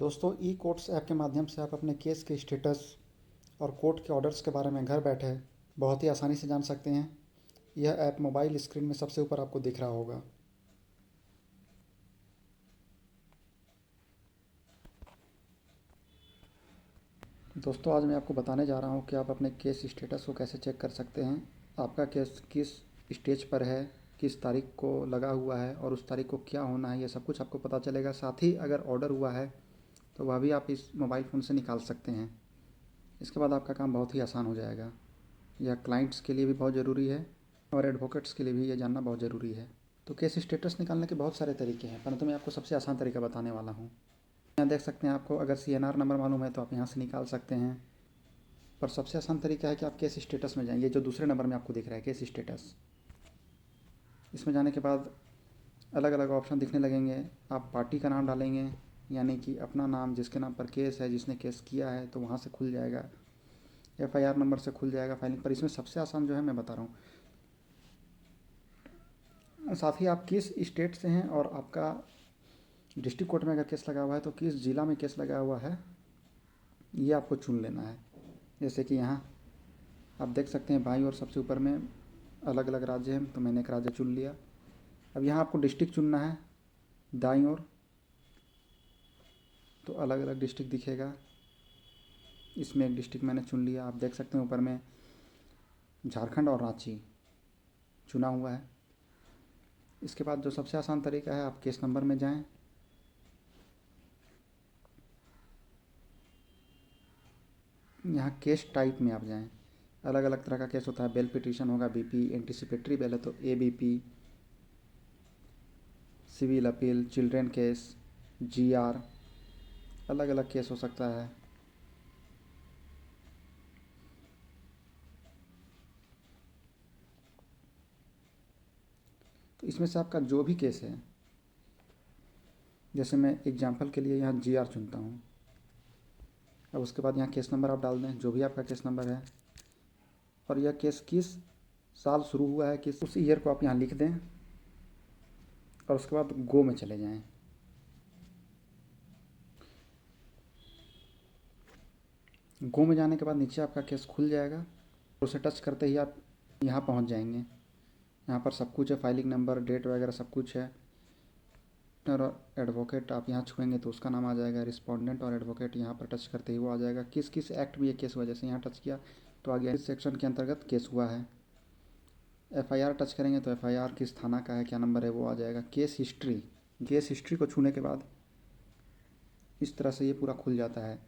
दोस्तों ई courts app के माध्यम से आप अपने केस के स्टेटस और कोर्ट के ऑर्डर्स के बारे में घर बैठे बहुत ही आसानी से जान सकते हैं। यह ऐप मोबाइल स्क्रीन में सबसे ऊपर आपको दिख रहा होगा। दोस्तों आज मैं आपको बताने जा रहा हूं कि आप अपने केस स्टेटस को कैसे चेक कर सकते हैं। आपका केस किस स्टेज पर है, किस तारीख को लगा हुआ है और उस तारीख को क्या होना है, यह सब कुछ आपको पता चलेगा। साथ ही अगर ऑर्डर हुआ है तो वह भी आप इस मोबाइल फ़ोन से निकाल सकते हैं। इसके बाद आपका काम बहुत ही आसान हो जाएगा। यह क्लाइंट्स के लिए भी बहुत ज़रूरी है और एडवोकेट्स के लिए भी यह जानना बहुत ज़रूरी है। तो केस स्टेटस निकालने के बहुत सारे तरीके हैं, परंतु मैं आपको सबसे आसान तरीका बताने वाला हूँ। यहाँ देख सकते हैं, आपको अगर CNR नंबर मालूम है तो आप यहाँ से निकाल सकते हैं। पर सबसे आसान तरीका है कि आप केस स्टेटस में जाएंगे। जो दूसरे नंबर में आपको दिख रहा है केस स्टेटस, इसमें जाने के बाद अलग अलग ऑप्शन दिखने लगेंगे। आप पार्टी का नाम डालेंगे, यानी कि अपना नाम, जिसके नाम पर केस है, जिसने केस किया है, तो वहाँ से खुल जाएगा। FIR नंबर से खुल जाएगा फाइलिंग पर। इसमें सबसे आसान जो है मैं बता रहा हूँ। साथ ही आप किस स्टेट से हैं और आपका डिस्ट्रिक्ट कोर्ट में अगर केस लगा हुआ है तो किस ज़िला में केस लगा हुआ है, ये आपको चुन लेना है। जैसे कि यहाँ आप देख सकते हैं बाईं ओर सबसे ऊपर में अलग अलग राज्य हैं, तो मैंने एक राज्य चुन लिया। अब यहाँ आपको डिस्ट्रिक्ट चुनना है दाईं ओर, तो अलग अलग डिस्ट्रिक्ट दिखेगा। इसमें एक डिस्ट्रिक्ट मैंने चुन लिया। आप देख सकते हैं ऊपर में झारखंड और रांची चुना हुआ है। इसके बाद जो सबसे आसान तरीका है, आप केस नंबर में जाएं। यहाँ केस टाइप में आप जाएं। अलग अलग तरह का केस होता है। बेल पिटीशन होगा, BP, एंटीसिपेटरी बेल है तो ABP, civil appeal, children case, GR, अलग अलग केस हो सकता है। तो इसमें से आपका जो भी केस है, जैसे मैं एग्जांपल के लिए यहाँ GR चुनता हूँ। अब उसके बाद यहाँ केस नंबर आप डाल दें, जो भी आपका केस नंबर है, और यह केस किस साल शुरू हुआ है, किस उस ईयर को आप यहाँ लिख दें। और उसके बाद गो में चले जाएं। गो में जाने के बाद नीचे आपका केस खुल जाएगा। उसे टच करते ही आप यहाँ पहुँच जाएंगे। यहाँ पर सब कुछ है, फाइलिंग नंबर, डेट वगैरह सब कुछ है। और एडवोकेट आप यहाँ छुएंगे तो उसका नाम आ जाएगा। रिस्पोंडेंट और एडवोकेट यहाँ पर टच करते ही वो आ जाएगा। किस किस एक्ट में ये केस हुआ, जैसे यहाँ टच किया तो आ गया इस सेक्शन के अंतर्गत केस हुआ है। FIR टच करेंगे तो FIR किस थाना का है, क्या नंबर है, वो आ जाएगा। केस हिस्ट्री को छूने के बाद इस तरह से ये पूरा खुल जाता है।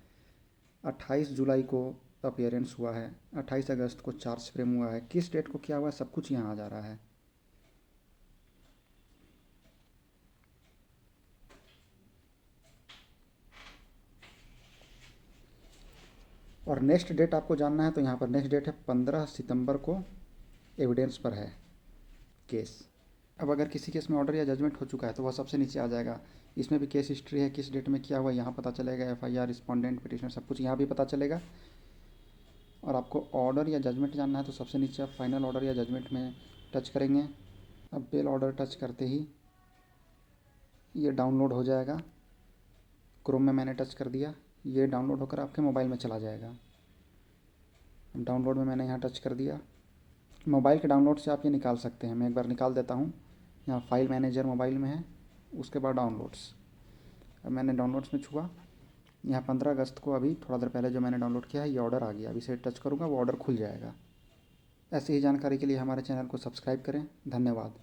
28 जुलाई को अपीयरेंस हुआ है, 28 अगस्त को चार्ज फ्रेम हुआ है, किस डेट को क्या हुआ है, सब कुछ यहाँ आ जा रहा है। और नेक्स्ट डेट आपको जानना है तो यहाँ पर नेक्स्ट डेट है 15 सितंबर को एविडेंस पर है केस। अब अगर किसी केस में ऑर्डर या जजमेंट हो चुका है तो वह सबसे नीचे आ जाएगा। इसमें भी केस हिस्ट्री है, किस डेट में क्या हुआ यहाँ पता चलेगा। FIR, रिस्पोंडेंट, पिटिशनर, सब कुछ यहाँ भी पता चलेगा। और आपको ऑर्डर या जजमेंट जानना है तो सबसे नीचे आप फाइनल ऑर्डर या जजमेंट में टच करेंगे। अब बेल ऑर्डर टच करते ही ये डाउनलोड हो जाएगा। क्रोम में मैंने टच कर दिया, ये डाउनलोड होकर आपके मोबाइल में चला जाएगा। डाउनलोड में मैंने यहाँ टच कर दिया। मोबाइल के डाउनलोड से आप ये निकाल सकते हैं। मैं एक बार निकाल देता हूँ। यहाँ फाइल मैनेजर मोबाइल में है, उसके बाद डाउनलोड्स। अब मैंने डाउनलोड्स में छुआ, यहाँ 15 अगस्त को अभी थोड़ा देर पहले जो मैंने डाउनलोड किया है ये ऑर्डर आ गया। अभी इसे टच करूँगा, वो ऑर्डर खुल जाएगा। ऐसी ही जानकारी के लिए हमारे चैनल को सब्सक्राइब करें। धन्यवाद।